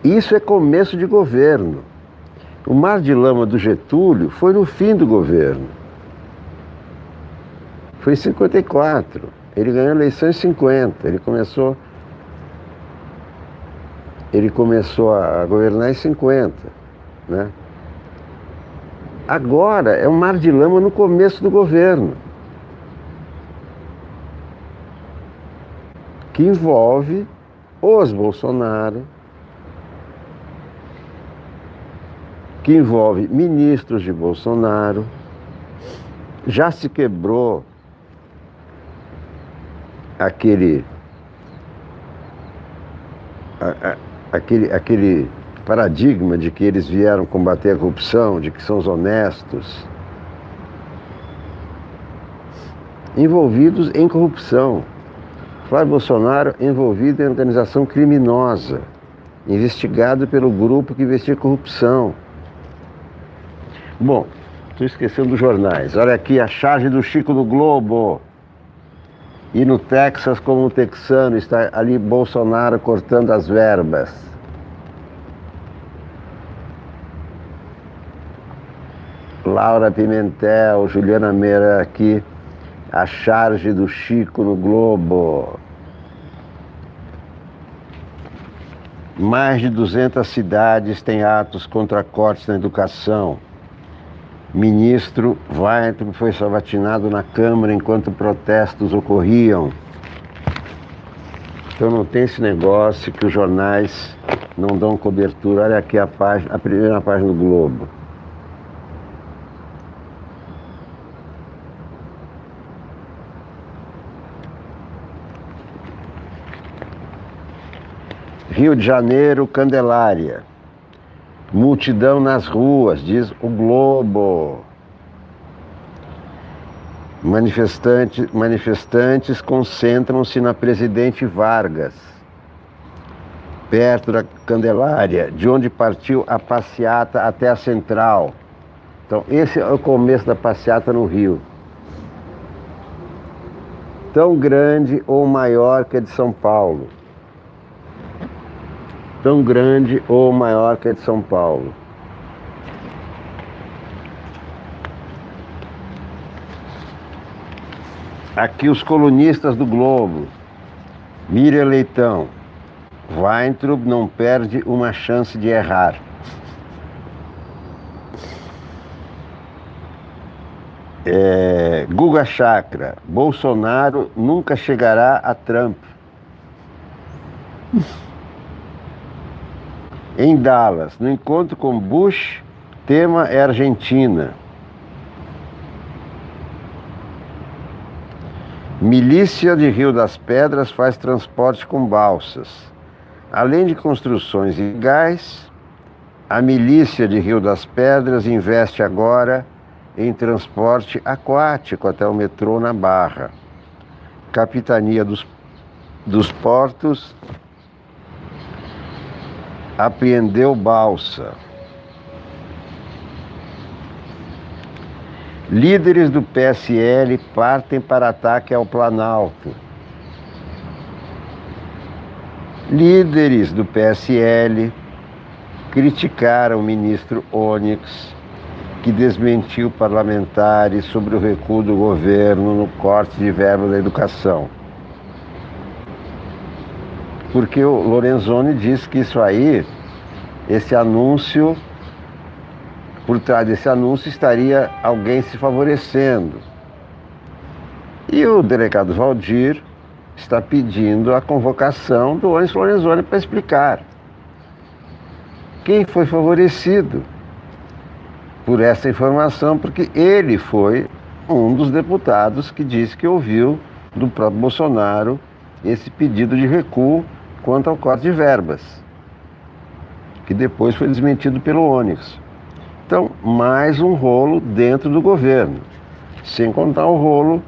Isso é começo de governo. O mar de lama do Getúlio foi no fim do governo. Foi em 54. Ele ganhou a eleição em 50. Ele começou a governar em 50, né? Agora é um mar de lama no começo do governo, que envolve os Bolsonaro, que envolve ministros de Bolsonaro. Já se quebrou aquele paradigma de que eles vieram combater a corrupção, de que são os honestos, envolvidos em corrupção. Flávio Bolsonaro envolvido em organização criminosa, investigado pelo grupo que investiga corrupção. Bom, estou esquecendo dos jornais. Olha aqui a charge do Chico no Globo. E no Texas, como um texano, está ali Bolsonaro cortando as verbas. Laura Pimentel, Juliana Meira aqui, a charge do Chico no Globo. Mais de 200 cidades têm atos contra cortes na educação. Ministro Weintraub foi sabatinado na Câmara enquanto protestos ocorriam. Então não tem esse negócio que os jornais não dão cobertura. Olha aqui a primeira página do Globo. Rio de Janeiro, Candelária. Multidão nas ruas, diz o Globo. Manifestantes concentram-se na Presidente Vargas, perto da Candelária, de onde partiu a passeata até a Central. Então, esse é o começo da passeata no Rio. tão grande ou maior que a de São Paulo. Tão grande ou maior que a de São Paulo. Aqui os colunistas do Globo. Miriam Leitão. Weintraub não perde uma chance de errar. Guga Chakra. Bolsonaro nunca chegará a Trump. Em Dallas, no encontro com Bush, tema é Argentina. Milícia de Rio das Pedras faz transporte com balsas. Além de construções ilegais, a milícia de Rio das Pedras investe agora em transporte aquático até o metrô na Barra. Capitania dos Portos apreendeu balsa. Líderes do PSL partem para ataque ao Planalto. Líderes do PSL criticaram o ministro Onyx, que desmentiu parlamentares sobre o recuo do governo no corte de verba da educação. Porque o Lorenzoni disse que isso aí, esse anúncio, por trás desse anúncio estaria alguém se favorecendo. E o delegado Valdir está pedindo a convocação do Onyx Lorenzoni para explicar quem foi favorecido por essa informação, porque ele foi um dos deputados que disse que ouviu do próprio Bolsonaro esse pedido de recuo quanto ao corte de verbas, que depois foi desmentido pelo Onyx. Então, mais um rolo dentro do governo, sem contar o rolo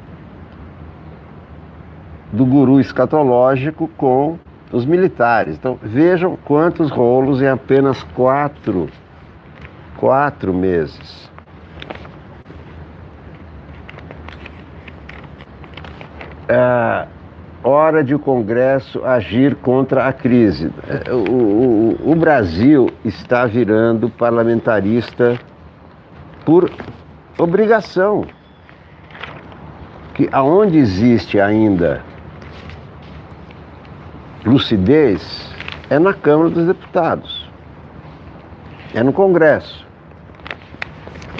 do guru escatológico com os militares. Então, vejam quantos rolos em apenas 4 meses. Hora de o Congresso agir contra a crise. O Brasil está virando parlamentarista por obrigação. Que aonde existe ainda lucidez é na Câmara dos Deputados, é no Congresso.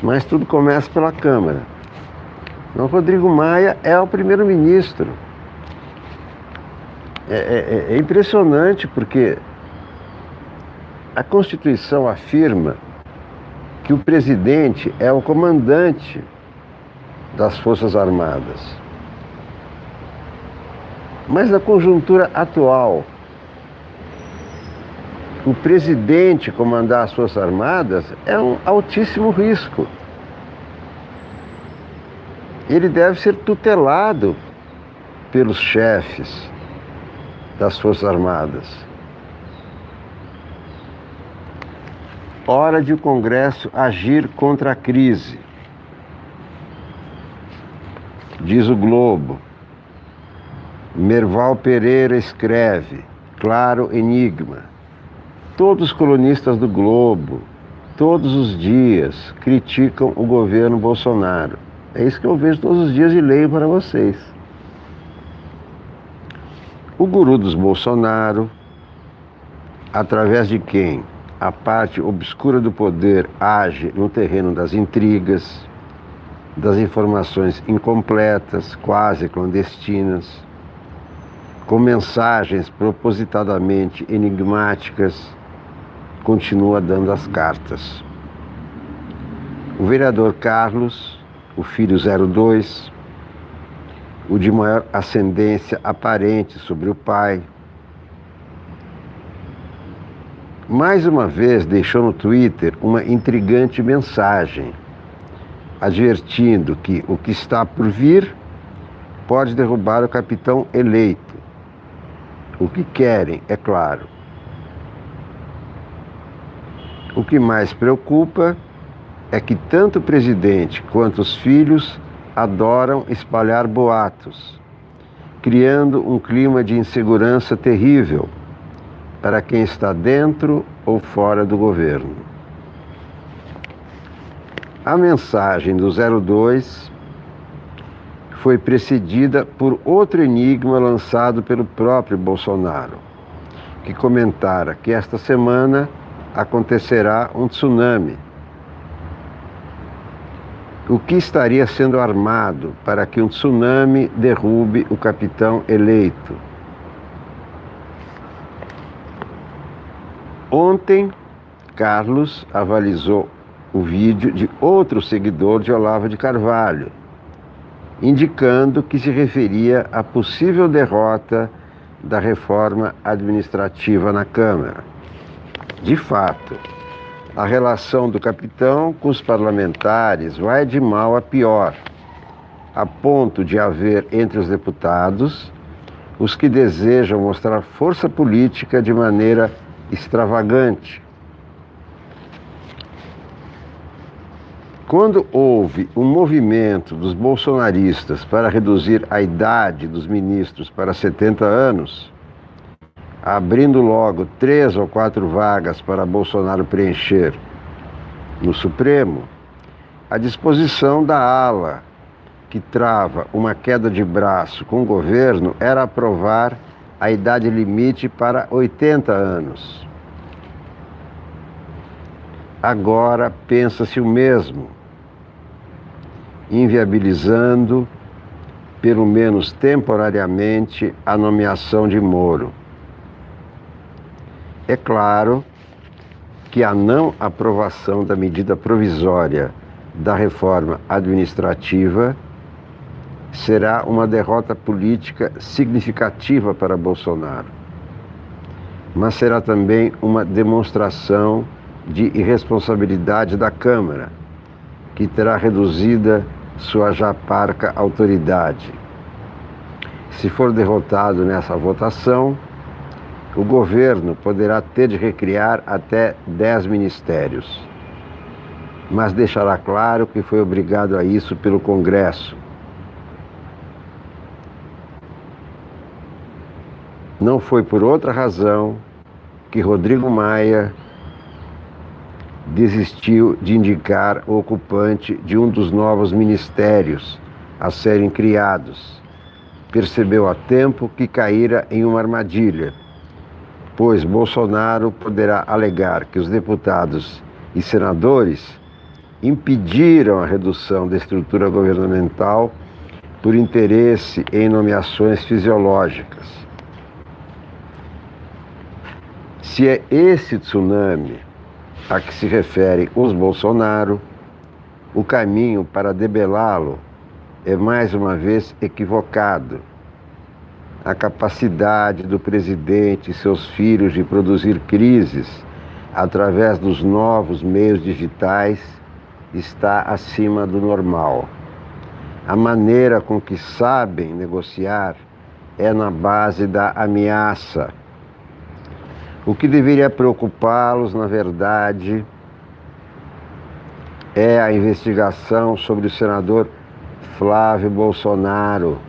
Mas tudo começa pela Câmara. Então, Rodrigo Maia é o primeiro-ministro. É impressionante porque a Constituição afirma que o presidente é o comandante das Forças Armadas. Mas na conjuntura atual, o presidente comandar as Forças Armadas é um altíssimo risco. Ele deve ser tutelado pelos chefes das Forças Armadas. Hora de o Congresso agir contra a crise. Diz o Globo. Merval Pereira escreve, claro enigma. Todos os colunistas do Globo, todos os dias, criticam o governo Bolsonaro. É isso que eu vejo todos os dias e leio para vocês. O guru dos Bolsonaro, através de quem a parte obscura do poder age no terreno das intrigas, das informações incompletas, quase clandestinas, com mensagens propositadamente enigmáticas, continua dando as cartas. O vereador Carlos, o filho 02, o de maior ascendência aparente sobre o pai, mais uma vez deixou no Twitter uma intrigante mensagem, advertindo que o que está por vir pode derrubar o capitão eleito. O que querem, é claro. O que mais preocupa é que tanto o presidente quanto os filhos adoram espalhar boatos criando um clima de insegurança terrível para quem está dentro ou fora do governo. A mensagem do 02 foi precedida por outro enigma lançado pelo próprio Bolsonaro, que comentara que esta semana acontecerá um tsunami. O que estaria sendo armado para que um tsunami derrube o capitão eleito? Ontem, Carlos avalizou o vídeo de outro seguidor de Olavo de Carvalho, indicando que se referia à possível derrota da reforma administrativa na Câmara. De fato, a relação do capitão com os parlamentares vai de mal a pior, a ponto de haver entre os deputados os que desejam mostrar força política de maneira extravagante. Quando houve um movimento dos bolsonaristas para reduzir a idade dos ministros para 70 anos, abrindo logo 3 ou 4 vagas para Bolsonaro preencher no Supremo, a disposição da ala que trava uma queda de braço com o governo era aprovar a idade limite para 80 anos. Agora pensa-se o mesmo, inviabilizando, pelo menos temporariamente, a nomeação de Moro. É claro que a não aprovação da medida provisória da reforma administrativa será uma derrota política significativa para Bolsonaro, mas será também uma demonstração de irresponsabilidade da Câmara, que terá reduzida sua já parca autoridade. Se for derrotado nessa votação, o governo poderá ter de recriar até 10 ministérios, mas deixará claro que foi obrigado a isso pelo Congresso. Não foi por outra razão que Rodrigo Maia desistiu de indicar o ocupante de um dos novos ministérios a serem criados. Percebeu a tempo que caíra em uma armadilha, pois Bolsonaro poderá alegar que os deputados e senadores impediram a redução da estrutura governamental por interesse em nomeações fisiológicas. Se é esse tsunami a que se referem os Bolsonaro, o caminho para debelá-lo é mais uma vez equivocado. A capacidade do presidente e seus filhos de produzir crises através dos novos meios digitais está acima do normal. A maneira com que sabem negociar é na base da ameaça. O que deveria preocupá-los, na verdade, é a investigação sobre o senador Flávio Bolsonaro,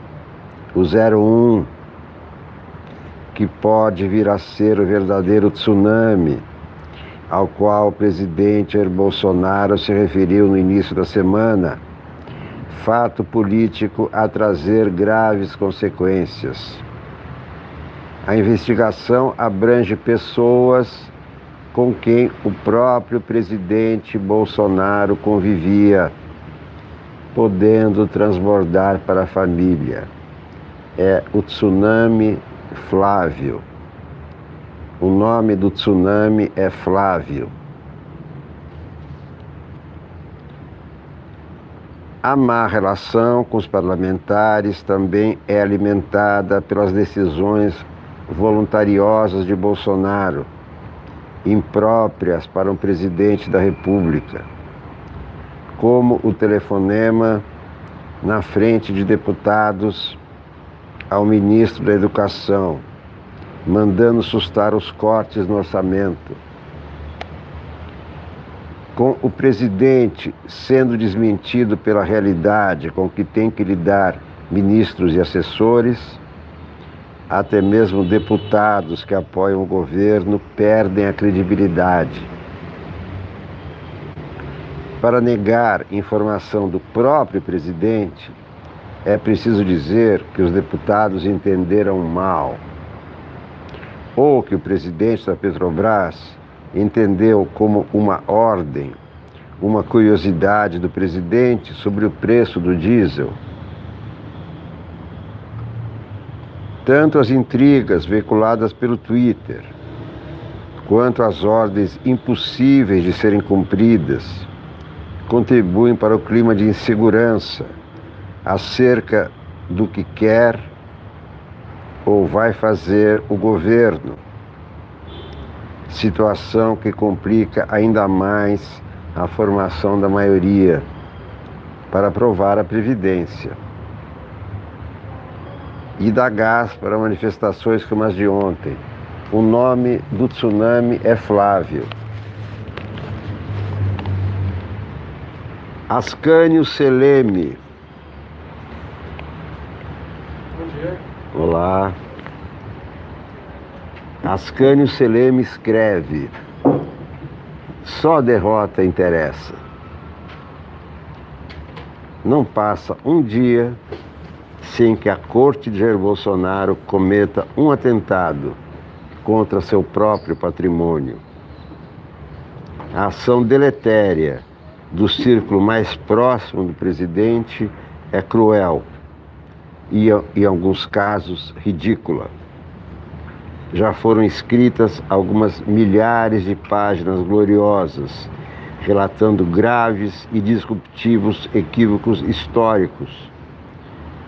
o 01, que pode vir a ser o verdadeiro tsunami ao qual o presidente Jair Bolsonaro se referiu no início da semana, fato político a trazer graves consequências. A investigação abrange pessoas com quem o próprio presidente Bolsonaro convivia, podendo transbordar para a família. É o tsunami Flávio. O nome do tsunami é Flávio. A má relação com os parlamentares também é alimentada pelas decisões voluntariosas de Bolsonaro, impróprias para um presidente da República, como o telefonema na frente de deputados ao ministro da Educação, mandando sustar os cortes no orçamento. Com o presidente sendo desmentido pela realidade com que tem que lidar ministros e assessores, até mesmo deputados que apoiam o governo perdem a credibilidade. Para negar informação do próprio presidente, é preciso dizer que os deputados entenderam mal, ou que o presidente da Petrobras entendeu como uma ordem, uma curiosidade do presidente sobre o preço do diesel. Tanto as intrigas veiculadas pelo Twitter, quanto as ordens impossíveis de serem cumpridas, contribuem para o clima de insegurança acerca do que quer ou vai fazer o governo, situação que complica ainda mais a formação da maioria para aprovar a Previdência. E dá gás para manifestações como as de ontem. O nome do tsunami é Flávio. Ascânio Seleme. Bom dia. Olá. Ascânio Seleme escreve: só a derrota interessa. Não passa um dia sem que a corte de Jair Bolsonaro cometa um atentado contra seu próprio patrimônio. A ação deletéria do círculo mais próximo do presidente é cruel e, em alguns casos, ridícula. Já foram escritas algumas milhares de páginas gloriosas, relatando graves e disruptivos equívocos históricos,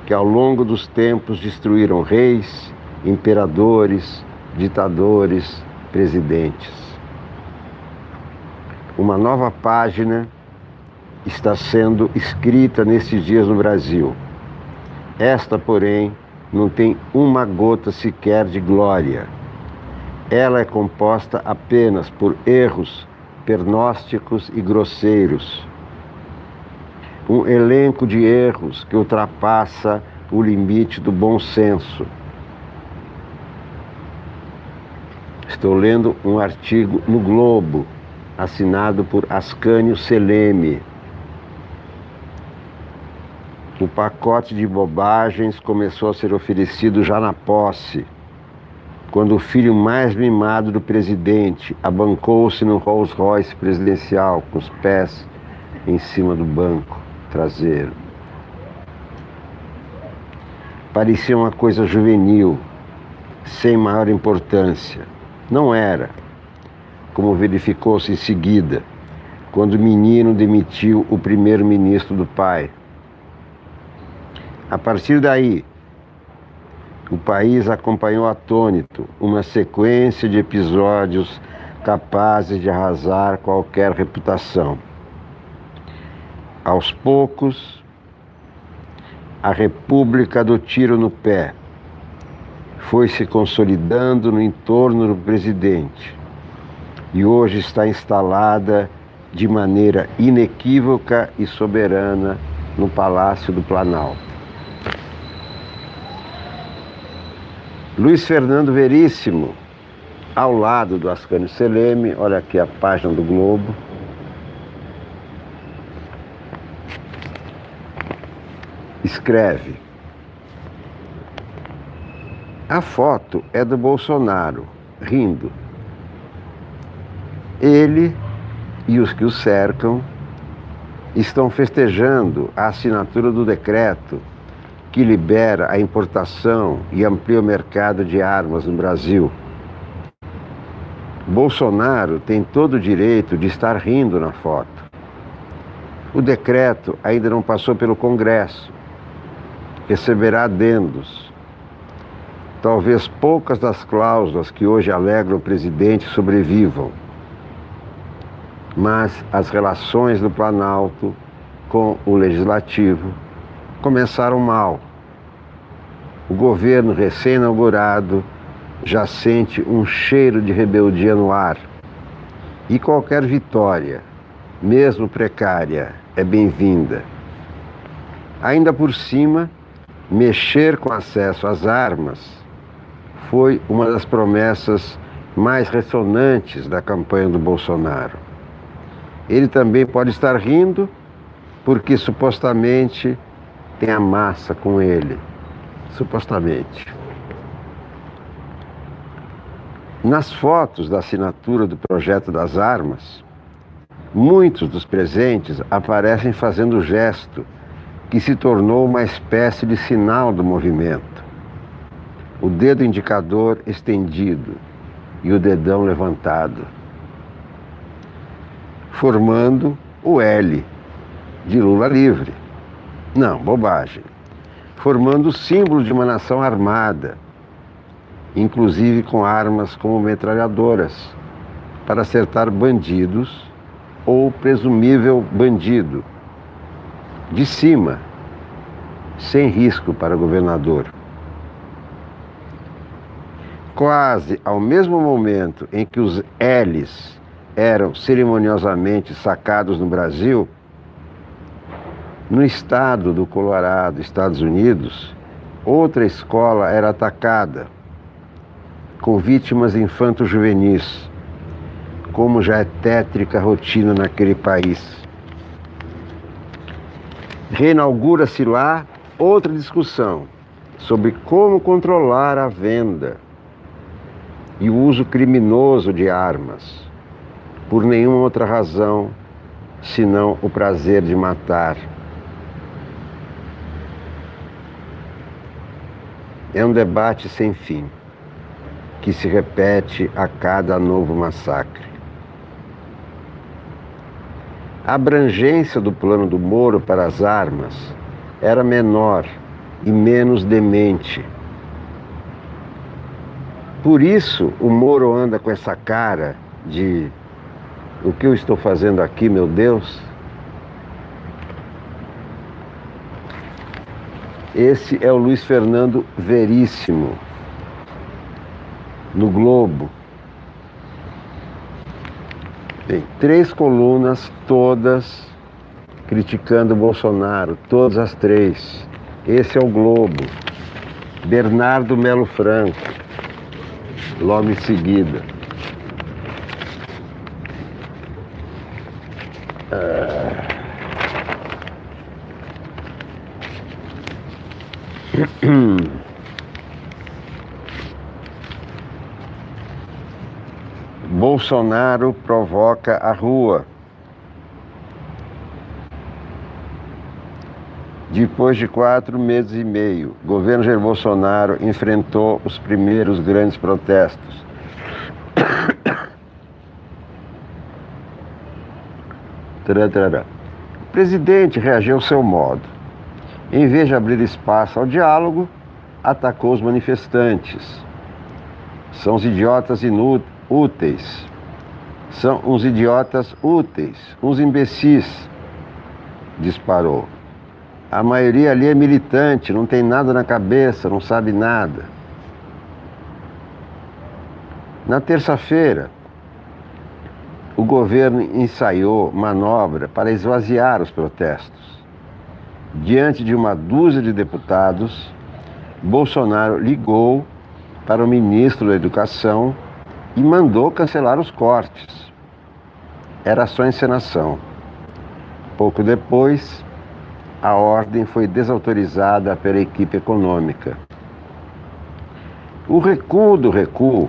que ao longo dos tempos destruíram reis, imperadores, ditadores, presidentes. Uma nova página está sendo escrita nesses dias no Brasil. Esta, porém, não tem uma gota sequer de glória. Ela é composta apenas por erros pernósticos e grosseiros. Um elenco de erros que ultrapassa o limite do bom senso. Estou lendo um artigo no Globo, assinado por Ascânio Seleme. O pacote de bobagens começou a ser oferecido já na posse, quando o filho mais mimado do presidente abancou-se no Rolls Royce presidencial, com os pés em cima do banco traseiro. Parecia uma coisa juvenil, sem maior importância. Não era, como verificou-se em seguida, quando o menino demitiu o primeiro-ministro do pai. A partir daí, o país acompanhou atônito uma sequência de episódios capazes de arrasar qualquer reputação. Aos poucos, a República do tiro no pé foi se consolidando no entorno do presidente e hoje está instalada de maneira inequívoca e soberana no Palácio do Planalto. Luiz Fernando Veríssimo, ao lado do Ascânio Seleme, olha aqui a página do Globo. Escreve: a foto é do Bolsonaro, rindo. Ele e os que o cercam estão festejando a assinatura do decreto que libera a importação e amplia o mercado de armas no Brasil. Bolsonaro tem todo o direito de estar rindo na foto. O decreto ainda não passou pelo Congresso. Receberá adendos. Talvez poucas das cláusulas que hoje alegram o presidente sobrevivam. Mas as relações do Planalto com o Legislativo começaram mal. O governo recém-inaugurado já sente um cheiro de rebeldia no ar. E qualquer vitória, mesmo precária, é bem-vinda. Ainda por cima, mexer com acesso às armas foi uma das promessas mais ressonantes da campanha do Bolsonaro. Ele também pode estar rindo porque supostamente tem a massa com ele. Supostamente. Nas fotos da assinatura do projeto das armas, muitos dos presentes aparecem fazendo o gesto que se tornou uma espécie de sinal do movimento. O dedo indicador estendido e o dedão levantado, formando o L de Lula livre. Não, bobagem. Formando o símbolo de uma nação armada, inclusive com armas como metralhadoras, para acertar bandidos ou presumível bandido, de cima, sem risco para o governador. Quase ao mesmo momento em que os L's eram cerimoniosamente sacados no Brasil, no estado do Colorado, Estados Unidos, outra escola era atacada, com vítimas infanto-juvenis, como já é tétrica rotina naquele país. Reinaugura-se lá outra discussão sobre como controlar a venda e o uso criminoso de armas, por nenhuma outra razão senão o prazer de matar. É um debate sem fim, que se repete a cada novo massacre. A abrangência do plano do Moro para as armas era menor e menos demente. Por isso o Moro anda com essa cara de: o que eu estou fazendo aqui, meu Deus? Esse é o Luiz Fernando Veríssimo, no Globo. Tem 3 colunas, todas criticando o Bolsonaro, todas as 3. Esse é o Globo. Bernardo Melo Franco, logo em seguida. Bolsonaro provoca a rua. Depois de 4 meses e meio, o governo Jair Bolsonaro enfrentou os primeiros grandes protestos. O presidente reagiu ao seu modo. Em vez de abrir espaço ao diálogo, atacou os manifestantes. São os idiotas úteis. São uns idiotas úteis, uns imbecis, disparou. A maioria ali é militante, não tem nada na cabeça, não sabe nada. Na terça-feira, o governo ensaiou manobra para esvaziar os protestos. Diante de uma dúzia de deputados, Bolsonaro ligou para o ministro da Educação e mandou cancelar os cortes. Era só encenação. Pouco depois, a ordem foi desautorizada pela equipe econômica. O recuo do recuo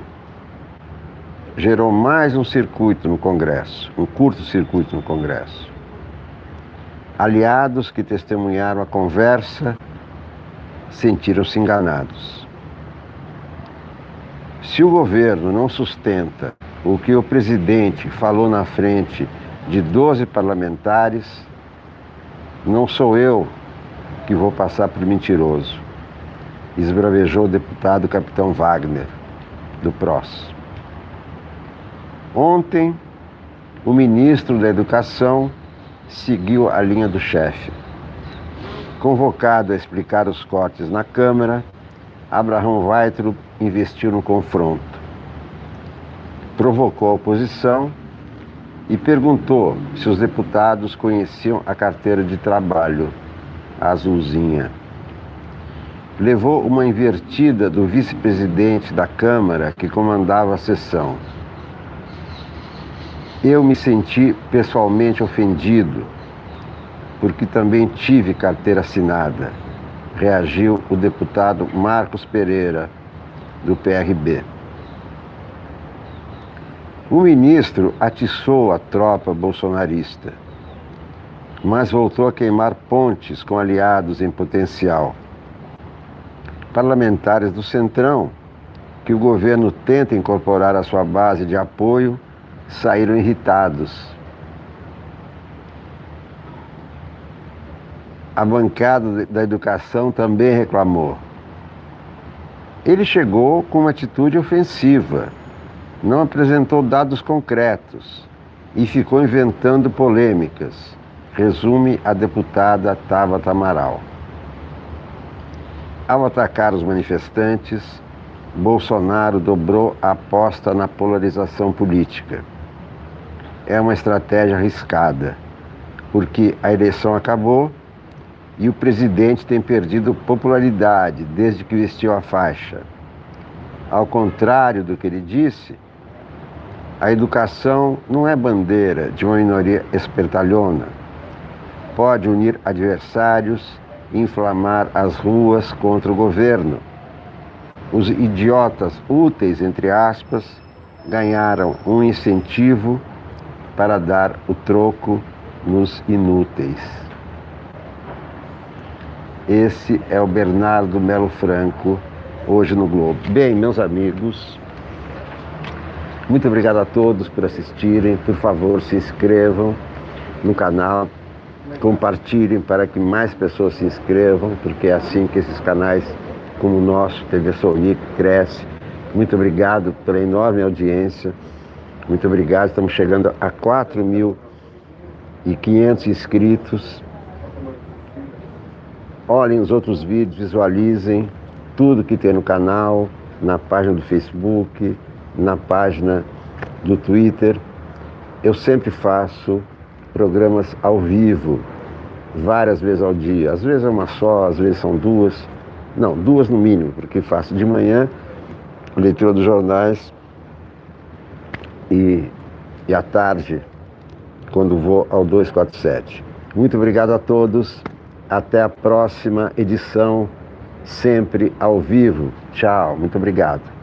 gerou mais um circuito no Congresso, um curto-circuito no Congresso. Aliados que testemunharam a conversa sentiram-se enganados. Se o governo não sustenta o que o presidente falou na frente de 12 parlamentares, não sou eu que vou passar por mentiroso, esbravejou o deputado Capitão Wagner, do PROS. Ontem, o ministro da Educação seguiu a linha do chefe. Convocado a explicar os cortes na Câmara, Abraham Weintraub investiu no confronto. Provocou a oposição e perguntou se os deputados conheciam a carteira de trabalho, a azulzinha. levou uma invertida do vice-presidente da Câmara que comandava a sessão. Eu me senti pessoalmente ofendido, porque também tive carteira assinada, reagiu o deputado Marcos Pereira, do PRB. O ministro atiçou a tropa bolsonarista, mas voltou a queimar pontes com aliados em potencial. Parlamentares do Centrão, que o governo tenta incorporar à sua base de apoio, saíram irritados. A bancada da educação também reclamou. Ele chegou com uma atitude ofensiva, não apresentou dados concretos e ficou inventando polêmicas, resume a deputada Tabata Amaral. Ao atacar os manifestantes, Bolsonaro dobrou a aposta na polarização política. É uma estratégia arriscada, porque a eleição acabou e o presidente tem perdido popularidade desde que vestiu a faixa. Ao contrário do que ele disse, a educação não é bandeira de uma minoria espertalhona. Pode unir adversários e inflamar as ruas contra o governo. Os idiotas úteis, entre aspas, ganharam um incentivo para dar o troco nos inúteis. Esse é o Bernardo Melo Franco, hoje no Globo. Bem, meus amigos, muito obrigado a todos por assistirem. Por favor, se inscrevam no canal, compartilhem para que mais pessoas se inscrevam, porque é assim que esses canais como o nosso, TV Sonic, cresce. Muito obrigado pela enorme audiência. Muito obrigado, estamos chegando a 4.500 inscritos. Olhem os outros vídeos, visualizem tudo que tem no canal, na página do Facebook, na página do Twitter. Eu sempre faço programas ao vivo, várias vezes ao dia. Às vezes é uma só, às vezes são duas. Não, duas no mínimo, porque faço de manhã leitura dos jornais e à tarde, quando vou ao 247. Muito obrigado a todos. Até a próxima edição, sempre ao vivo. Tchau, muito obrigado.